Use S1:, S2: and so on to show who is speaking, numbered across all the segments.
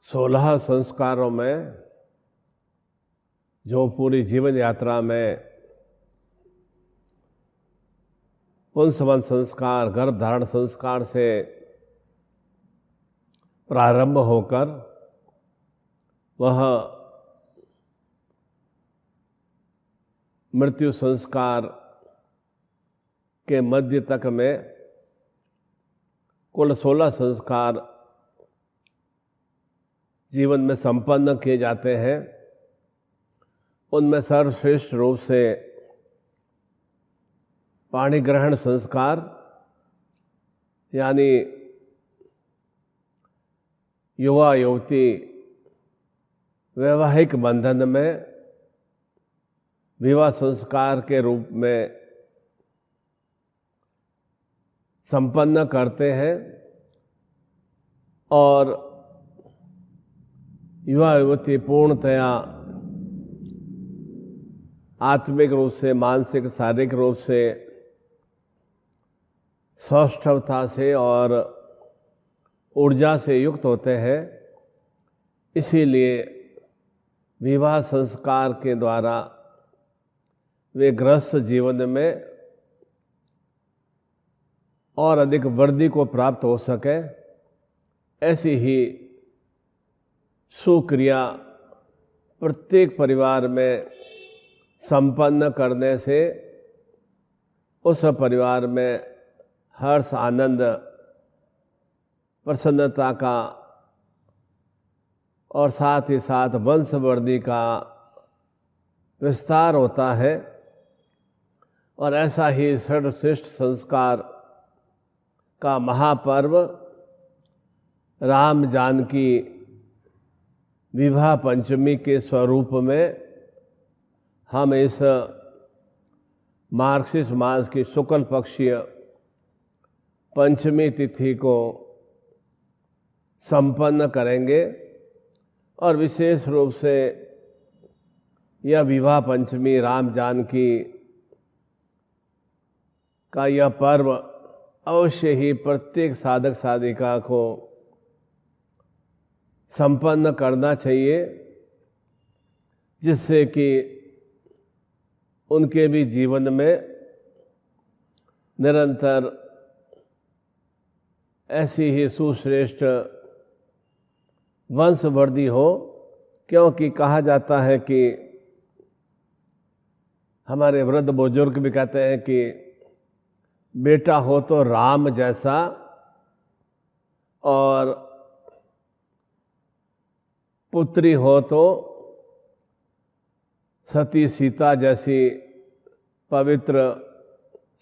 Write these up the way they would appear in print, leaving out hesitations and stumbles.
S1: 16 संस्कारों में जो पूरी जीवन यात्रा में पुंसवन संस्कार, गर्भधारण संस्कार से प्रारंभ होकर वह मृत्यु संस्कार के मध्य तक में कुल 16 संस्कार जीवन में संपन्न किए जाते हैं। उनमें सर्वश्रेष्ठ रूप से पाणी ग्रहण संस्कार यानी युवा युवती वैवाहिक बंधन में विवाह संस्कार के रूप में संपन्न करते हैं और युवा युवती पूर्णतया आत्मिक रूप से, मानसिक, शारीरिक रूप से सौष्ठवता से और ऊर्जा से युक्त होते हैं। इसीलिए विवाह संस्कार के द्वारा वे गृहस्थ जीवन में और अधिक वृद्धि को प्राप्त हो सके, ऐसी ही सुक्रिया प्रत्येक परिवार में संपन्न करने से उस परिवार में हर्ष, आनंद, प्रसन्नता का और साथ ही साथ वंशवृद्धि का विस्तार होता है। और ऐसा ही सर्वश्रेष्ठ संस्कार का महापर्व राम जानकी विवाह पंचमी के स्वरूप में हम इस मार्गशीर्ष मास की शुक्ल पक्षीय पंचमी तिथि को संपन्न करेंगे। और विशेष रूप से यह विवाह पंचमी राम जानकी का यह पर्व अवश्य ही प्रत्येक साधक साधिका को संपन्न करना चाहिए, जिससे कि उनके भी जीवन में निरंतर ऐसी ही सुश्रेष्ठ वंशवृद्धि हो। क्योंकि कहा जाता है कि हमारे वृद्ध बुजुर्ग भी कहते हैं कि बेटा हो तो राम जैसा और पुत्री हो तो सती सीता जैसी पवित्र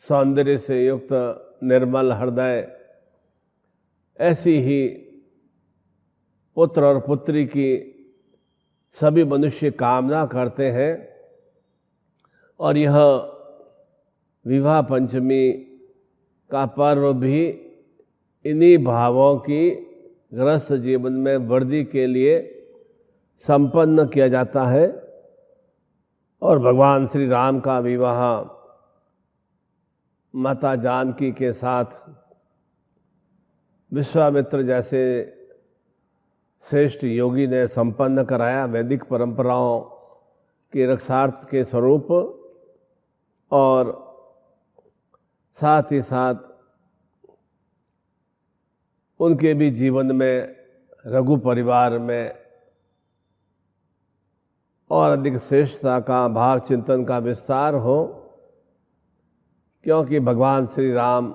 S1: सौंदर्य से युक्त निर्मल हृदय, ऐसी ही पुत्र और पुत्री की सभी मनुष्य कामना करते हैं। और यह विवाह पंचमी का पर्व भी इन्हीं भावों की गृहस्थ जीवन में वृद्धि के लिए संपन्न किया जाता है। और भगवान श्री राम का विवाह माता जानकी के साथ विश्वामित्र जैसे श्रेष्ठ योगी ने संपन्न कराया, वैदिक परंपराओं के रक्षार्थ के स्वरूप। और साथ ही साथ उनके भी जीवन में रघु परिवार में और अधिक श्रेष्ठता का भाव चिंतन का विस्तार हो। क्योंकि भगवान श्री राम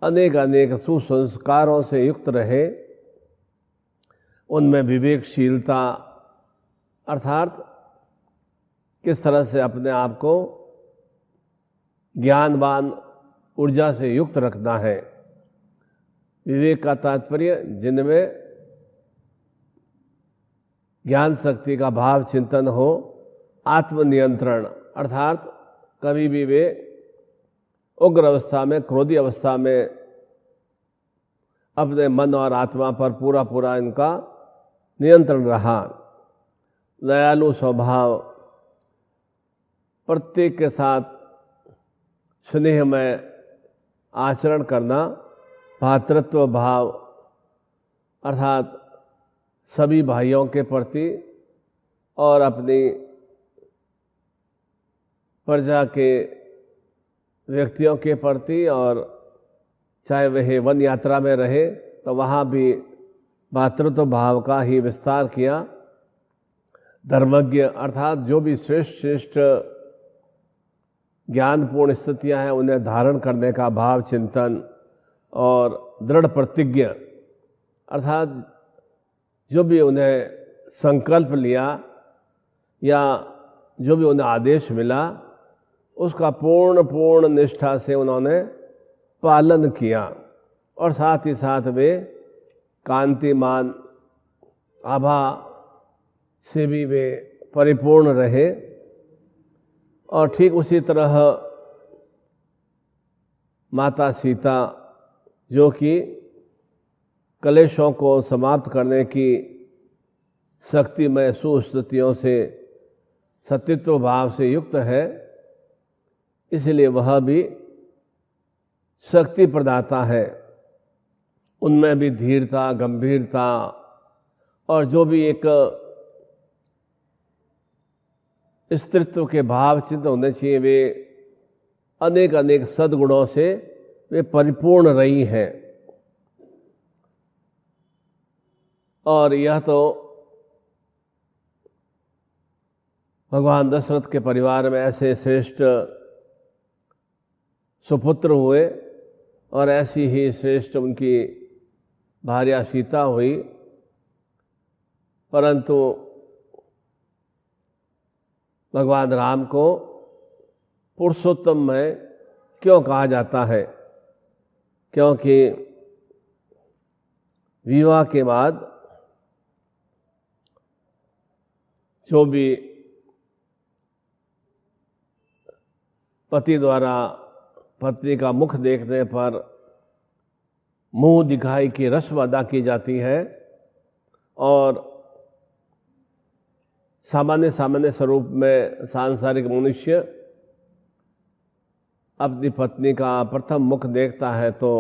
S1: अनेक अनेक सुसंस्कारों से युक्त रहे। उनमें विवेकशीलता अर्थात किस तरह से अपने आप को ज्ञानवान ऊर्जा से युक्त रखना है। विवेक का तात्पर्य जिनमें ज्ञान शक्ति का भाव चिंतन हो, आत्मनियंत्रण अर्थात कभी भी वे उग्र अवस्था में, क्रोधी अवस्था में अपने मन और आत्मा पर पूरा पूरा इनका नियंत्रण रहा। दयालु स्वभाव, प्रत्येक के साथ स्नेह में आचरण करना, भातृत्व भाव अर्थात सभी भाइयों के प्रति और अपनी प्रजा के व्यक्तियों के प्रति, और चाहे वह वन यात्रा में रहे तो वहाँ भी भातृत्व भाव का ही विस्तार किया। धर्मज्ञ अर्थात जो भी श्रेष्ठ श्रेष्ठ ज्ञानपूर्ण स्थितियाँ हैं उन्हें धारण करने का भाव चिंतन, और दृढ़ प्रतिज्ञ अर्थात जो भी उन्हें संकल्प लिया या जो भी उन्हें आदेश मिला उसका पूर्ण निष्ठा से उन्होंने पालन किया, और साथ ही साथ वे कांतिमान आभा से भी वे परिपूर्ण रहे। और ठीक उसी तरह माता सीता जो कि कलेशों को समाप्त करने की शक्तिमय सुस्थितियों से सतीत्व भाव से युक्त है, इसलिए वह भी शक्ति प्रदाता है। उनमें भी धीरता, गंभीरता और जो भी एक स्त्रीत्व के भाव चिंतन होने चाहिए, वे अनेक अनेक सद्गुणों से वे परिपूर्ण रही हैं। और यह तो भगवान दशरथ के परिवार में ऐसे श्रेष्ठ सुपुत्र हुए, और ऐसी ही श्रेष्ठ उनकी भार्या सीता हुई। परंतु भगवान राम को पुरुषोत्तम में क्यों कहा जाता है? क्योंकि विवाह के बाद जो भी पति द्वारा पत्नी का मुख देखने पर मुंह दिखाई की रस्म अदा की जाती है, और सामान्य स्वरूप में सांसारिक मनुष्य अपनी पत्नी का प्रथम मुख देखता है तो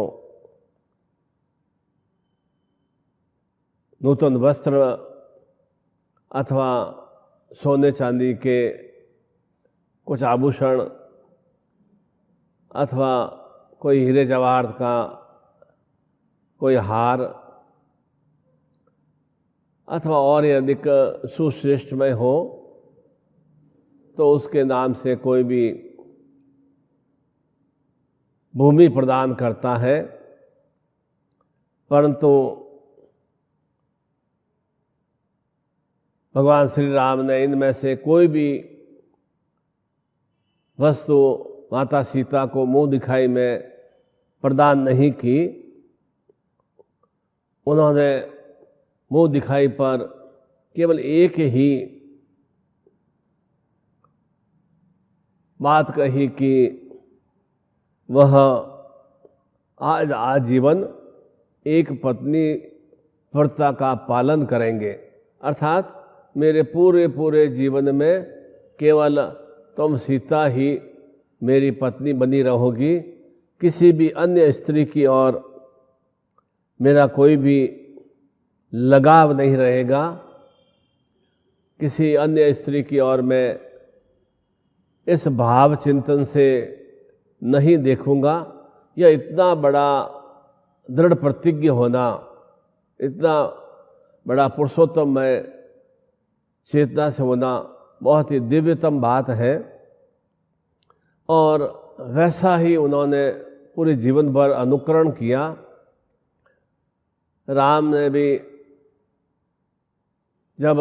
S1: नूतन वस्त्र अथवा सोने चांदी के कुछ आभूषण अथवा कोई हीरे जवाहरात का कोई हार अथवा और अधिक सुश्रेष्ठमय हो तो उसके नाम से कोई भी भूमि प्रदान करता है। परंतु भगवान श्री राम ने इनमें से कोई भी वस्तु माता सीता को मुंह दिखाई में प्रदान नहीं की। उन्होंने मुंह दिखाई पर केवल एक ही बात कही कि वह आज आजीवन एक पत्नी व्रता का पालन करेंगे, अर्थात मेरे पूरे जीवन में केवल तुम सीता ही मेरी पत्नी बनी रहोगी, किसी भी अन्य स्त्री की ओर मेरा कोई भी लगाव नहीं रहेगा, किसी अन्य स्त्री की ओर मैं इस भाव चिंतन से नहीं देखूंगा। यह इतना बड़ा दृढ़ प्रतिज्ञ होना, इतना बड़ा पुरुषोत्तम में चेतना से होना बहुत ही दिव्यतम बात है। और वैसा ही उन्होंने पूरे जीवन भर अनुकरण किया। राम ने भी जब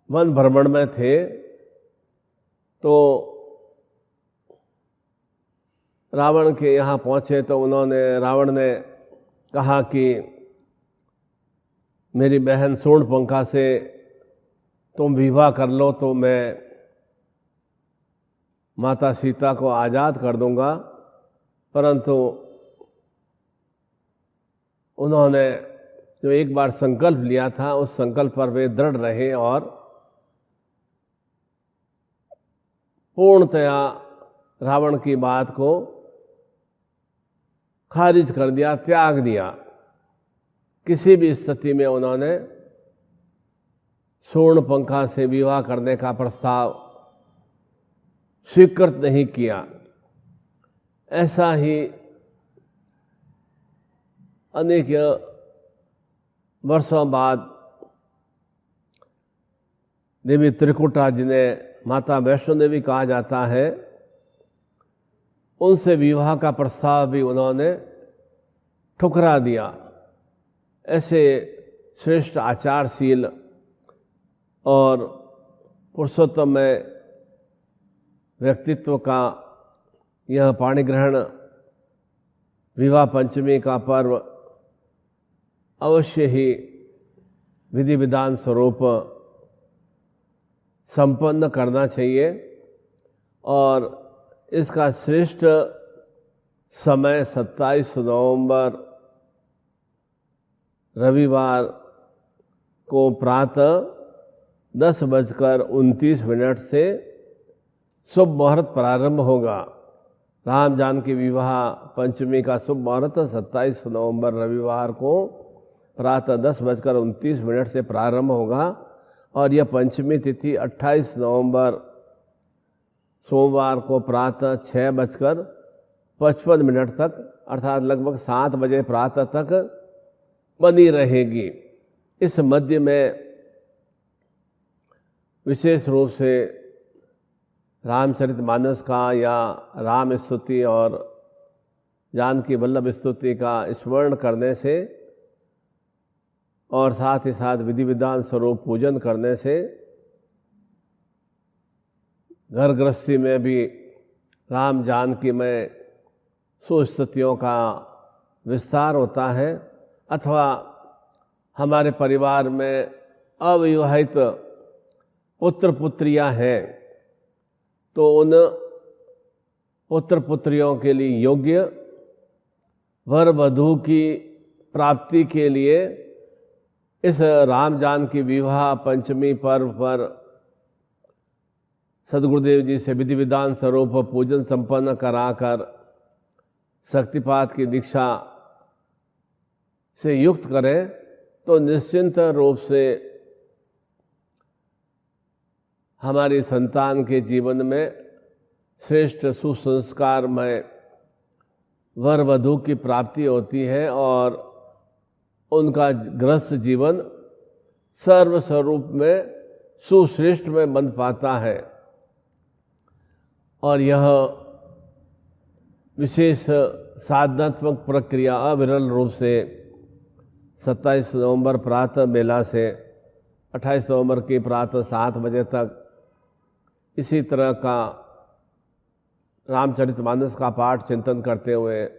S1: वन भ्रमण में थे तो रावण के यहाँ पहुँचे तो रावण ने कहा कि मेरी बहन शूर्पणखा से तुम विवाह कर लो तो मैं माता सीता को आज़ाद कर दूंगा। परंतु उन्होंने जो एक बार संकल्प लिया था उस संकल्प पर वे दृढ़ रहे और पूर्णतया रावण की बात को खारिज कर दिया, त्याग दिया। किसी भी स्थिति में उन्होंने शूर्णपंखा से विवाह करने का प्रस्ताव स्वीकृत नहीं किया। ऐसा ही अनेक वर्षों बाद देवी त्रिकुटा, जिन्हें माता वैष्णो देवी कहा जाता है, उनसे विवाह का प्रस्ताव भी उन्होंने ठुकरा दिया। ऐसे श्रेष्ठ आचारशील और पुरुषोत्तम व्यक्तित्व का यह पाणिग्रहण विवाह पंचमी का पर्व अवश्य ही विधि विधान स्वरूप संपन्न करना चाहिए। और इसका श्रेष्ठ समय 27 नवंबर रविवार को प्रातः 10:29 से शुभ मुहूर्त प्रारंभ होगा। राम जानकी विवाह पंचमी का शुभ मुहूर्त 27 नवंबर रविवार को प्रातः 10:29 से प्रारंभ होगा और यह पंचमी तिथि 28 नवंबर सोमवार को प्रातः 6:55 तक अर्थात लगभग 7 बजे प्रातः तक बनी रहेगी। इस मध्य में विशेष रूप से रामचरितमानस का या राम स्तुति और जानकी वल्लभ स्तुति का स्मरण करने से और साथ ही साथ विधि विधान स्वरूप पूजन करने से घर गृहस्थी में भी राम जानकी में सुस्तुतियों का विस्तार होता है। अथवा हमारे परिवार में अविवाहित पुत्र पुत्रियां हैं तो उन पुत्र पुत्रियों के लिए योग्य वर वधू की प्राप्ति के लिए इस राम जानकी विवाह पंचमी पर्व पर सद्गुरुदेव जी से विधि विधान स्वरूप पूजन संपन्न कराकर शक्तिपात की दीक्षा से युक्त करें तो निश्चिंत रूप से हमारी संतान के जीवन में श्रेष्ठ सुसंस्कारमय वर वधू की प्राप्ति होती है और उनका गृहस्थ जीवन सर्वस्वरूप में सुश्रेष्ठ में बन पाता है। और यह विशेष साधनात्मक प्रक्रिया अविरल रूप से 27 नवंबर प्रातः बेला से 28 नवंबर की प्रातः 7 बजे तक इसी तरह का रामचरितमानस का पाठ चिंतन करते हुए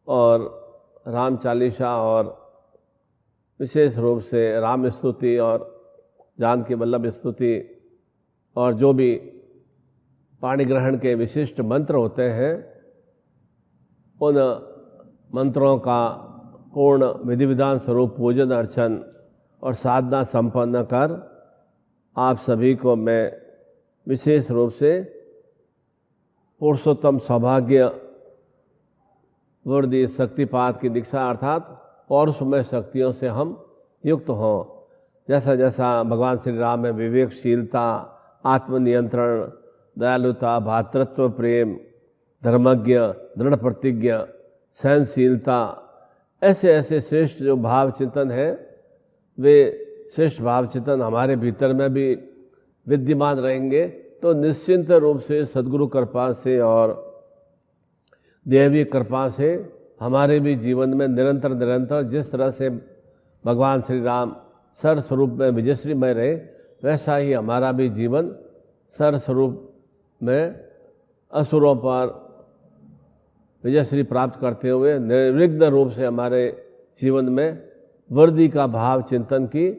S1: और राम चालीसा और विशेष रूप से राम स्तुति और जानकी वल्लभ स्तुति और जो भी पाणिग्रहण के विशिष्ट मंत्र होते हैं उन मंत्रों का पूर्ण विधि विधान स्वरूप पूजन अर्चन और साधना संपन्न कर आप सभी को मैं विशेष रूप से पुरुषोत्तम सौभाग्य वृद्धि शक्तिपात की दीक्षा अर्थात पौरुषमय शक्तियों से हम युक्त हों। जैसा जैसा भगवान श्री राम में विवेकशीलता, आत्मनियंत्रण, दयालुता, भातृत्व प्रेम, धर्मज्ञ, दृढ़ प्रतिज्ञा, सहनशीलता, ऐसे ऐसे श्रेष्ठ जो भाव चिंतन है वे श्रेष्ठ भाव चिंतन हमारे भीतर में भी विद्यमान रहेंगे तो निश्चिंत रूप से सद्गुरु कृपा से और देवी कृपा से हमारे भी जीवन में निरंतर निरंतर जिस तरह से भगवान श्री राम सर स्वरूप में विजयश्रीमय रहे वैसा ही हमारा भी जीवन सर स्वरूप में असुरों पर विजयश्री प्राप्त करते हुए निर्विघ्न रूप से हमारे जीवन में वृद्धि का भाव चिंतन की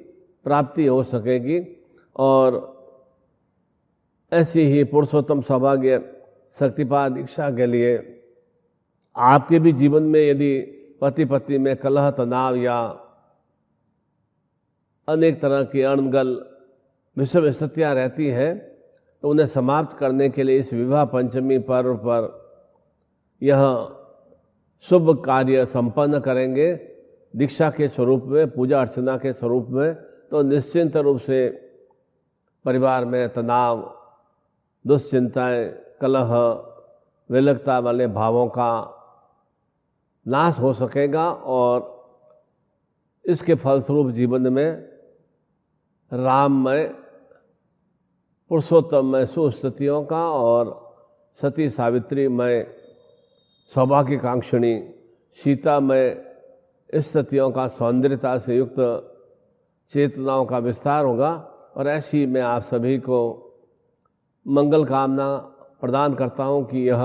S1: प्राप्ति हो सकेगी। और ऐसी ही पुरुषोत्तम सौभाग्य शक्तिपात दीक्षा के लिए आपके भी जीवन में यदि पति पत्नी में कलह तनाव या अनेक तरह की अणगल विषम स्थितियाँ रहती हैं तो उन्हें समाप्त करने के लिए इस विवाह पंचमी पर्व पर यह शुभ कार्य संपन्न करेंगे। दीक्षा के स्वरूप में, पूजा अर्चना के स्वरूप में, तो निश्चिंत रूप से परिवार में तनाव, दुश्चिंताएं, कलह, विलक्षता वाले भावों का नाश हो सकेगा और इसके फलस्वरूप जीवन में राममय, पुरुषोत्तममय सुस्थितियों का और सती सावित्रीमय, सौभाग्यकांक्षिणी, सीतामय स्थितियों का सौंदर्यता से युक्त चेतनाओं का विस्तार होगा। और ऐसी मैं आप सभी को मंगल कामना प्रदान करता हूँ कि यह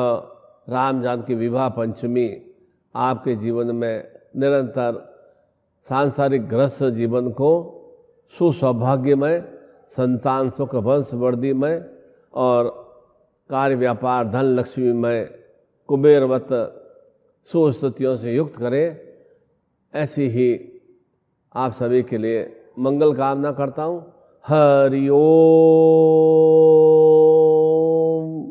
S1: राम जानकी विवाह पंचमी आपके जीवन में निरंतर सांसारिक ग्रस्त जीवन को सुसौभाग्यमय, संतान सुख वंश वर्धिमय और कार्य व्यापार धन लक्ष्मीमय, कुबेरवत सुस्थितियों से युक्त करें। ऐसी ही आप सभी के लिए मंगल कामना करता हूँ। हरि ओम।